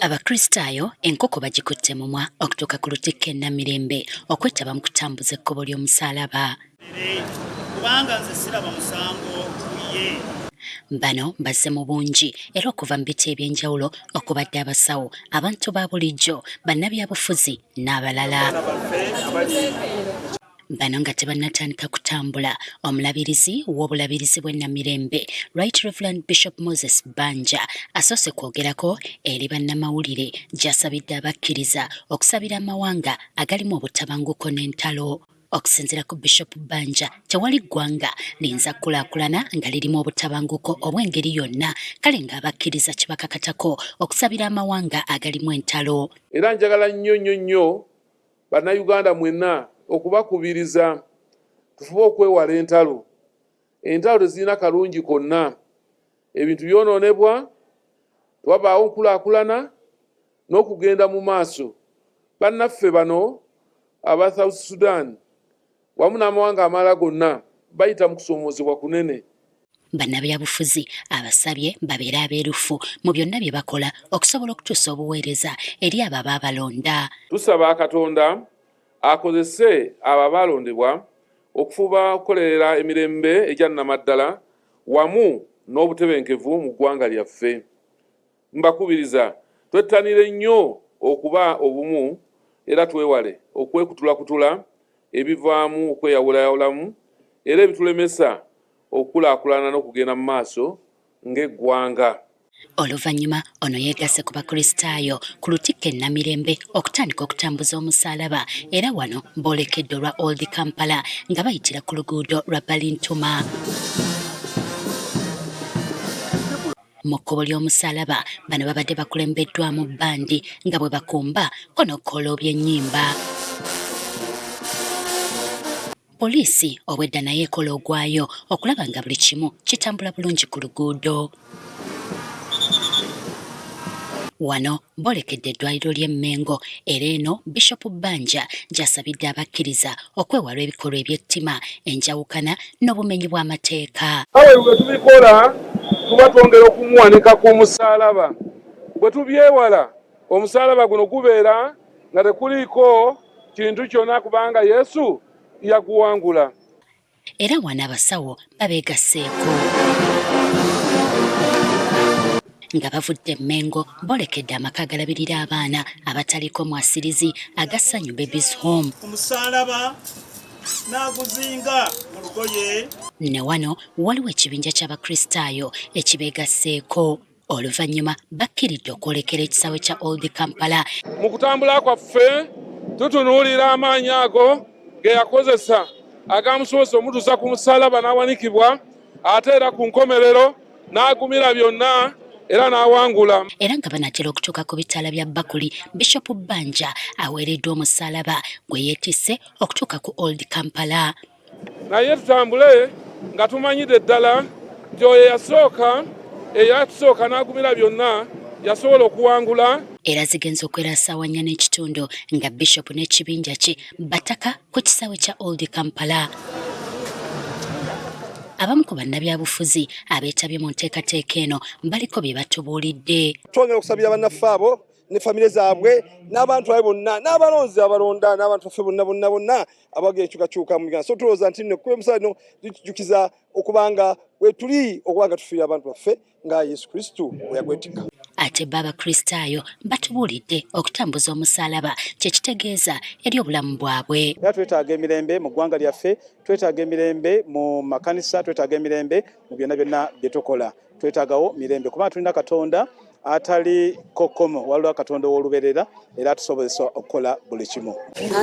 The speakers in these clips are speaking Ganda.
Abakristaayo enkoko bagikutte mumwa okutuuka ku Lutikko e Namirembe okwetaba mu kutambuza ekkubo ly'omusaalaba. Kubanga nze siraba musango kuye. Bano bazze mu bungi era okuva mu biti ebyenjawulo okubadde abasawo, abantu ba bulijjo, bannabyabufuzi n'abalala. Bano nga tebannatandika kutambula, omulabirizi w'obulabirizi bw'e Namirembe, Right Reverend Bishop Moses Banja asoose kwogerako eri bannamawulire gy'asabidde abakkiriza okusabira amawanga agalimu obutabanguko n'entalo. Okusinziira ku Bishop Banja, tewali ggwanga liyinza kulaakulana nga lirimu obutabanguko obw'engeri yonna, kale ng'abakkiriza kibakakatako okusabira amawanga agalimu entalo. Era njagala nnyo bannayuganda mwenna okubakubiriza tufube okwewala entalo. Entalo tezirina kalungi konna, ebintu byonoonebwa, wabaawo nkulaakulana n'okugenda mu maaso. Bannaffe bano aba South Sudan wamu n'amawanga amalala gonna bayita mu kusomoozebwa kunene. Bannabyabufuzi abasabye babeere abeerufu mu byonna bye bakola okusobola okutuusa obuweereza eri abo abaabalonda. Tusaba Katonda akozese abo abaalondebwa okufuba okukolerera emirembe egya nnamaddala wamu n'obutebenkevu mu ggwanga lyaffe. Mbakubiriza twettanire nnyo okuba obumu era twewale okwekutulakutula ebivaamu okweyawulayawulamu era ebitulemesa okulaakulana n'okugenda mu maaso ng'eggwanga. Oluvannyuma ono yeegasse ku bakristaayo ku Lutikko e Namirembe okutandika okutambuza omusaalaba era wano boolekedde olwa Old Kampala nga bayitira ku luguudo lwa Balintuma. Mu kkubo ly'omusaalaba bano babadde bakulembeddwamu bbandi nga bwe bakumba ko n'okukoolobya ennyimba. Poliisi obwedda naye ekola ogwayo okulaba nga buli kimu kitambula bulungi ku luguudo. Wano boolekedde eddwaliro ly'e Mengo era eno Bishop Banja gy'asabidde abakkiriza okwewala ebikolwa eby'ettima, enjawukana n'obumenyi bw'amateeka. Awe bwe tubikola tuba twongera okumuwanika ku musaalaba. Bwe tubyewala omusaalaba guno gubeera nga tekuliiko kintu kyonna kubanga Yesu yaguwangula. Era wano abasawo babeegasseeko. Nga bavudde Mengo boolekedde amaka agalabirira abaana abataliko mwasirizi agassanyu Babies Home. Omusaalaba n'aguzinga mu lugoye. Ne wano waliwo ekibinja ky'abakristaayo ekibeegasseeko. Oluvannyuma bakkiridde okwolekera ekisaawe kya Old Kampala. Mu kutambula kwaffe tutunuulira amaanyi ago ge yakozesa agamusobozesa omutuusa ku musaalaba n'awanikibwa ate era ku nkomerero n'agumira byonna era n'awangula. Era nga banatera okutuuka ku bitaala bya Bakuli, Bishop Banja aweereddwa omusaalaba gwe yeetisse okutuuka ku Old Kampala. Naye tutambule nga tumanyidde ddala nti oyo eyatusooka n'agumira byonna yasobola okuwangula. Era zigenza okwera ssaawa 4 n'ekitundu nga Bishop n'ekibinja kye bataka ku kisaawe kya Old Kampala. Abamu ku bannabyabufuzi abeetabye mu nteekateeka eno baliko bye batubuulidde. Twongera okusabira bannaffe abo ne famire zaabwe n'abantu abe bonna n'abalonzi abalonda n'abantu baffe bonna abagira enkyukakyuka mu Uganda. So tulowooza nti nno kuba emisala no litujukiza okubanga wetuli okubanga tufiira abantu baffe nga Yesu Kristo bwe yagwetikka. Ate b'abakristaayo batubuulidde okutambuza omusaalaba kye kitegeeza eri obulamu bwabwe. Era twetaaga emirembe mu ggwanga lyaffe, twetaaga emirembe mu makanisa, twetaaga emirembe mu byonna bye tukola. Twetaagawo mirembe kubanga tulina Katonda atali kokomo, waliwo Katonda w'oluberera era atusobozesa okukola buli kimu.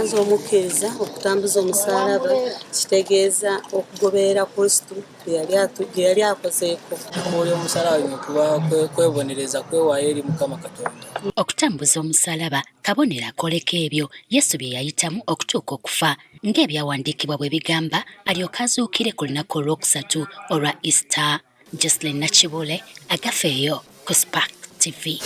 Nze omukkiriza okutambuza omusaalaba kitegeeza okugoberera Kristo gye yali akozeeko. Oyo omusaalaba kuba kwebonereza kwewaayo eri Mukama Katonda. Okutambuza omusaalaba kabonero akoleko ebyo Yesu bye yayitamu okutuuka okufa ng'ebyawandiikibwa bwe bigamba alyoke azuukire ku lunaku olwokusatu olwa Easter. Jocelyn Nakibule agafeeyo ku Spark TV.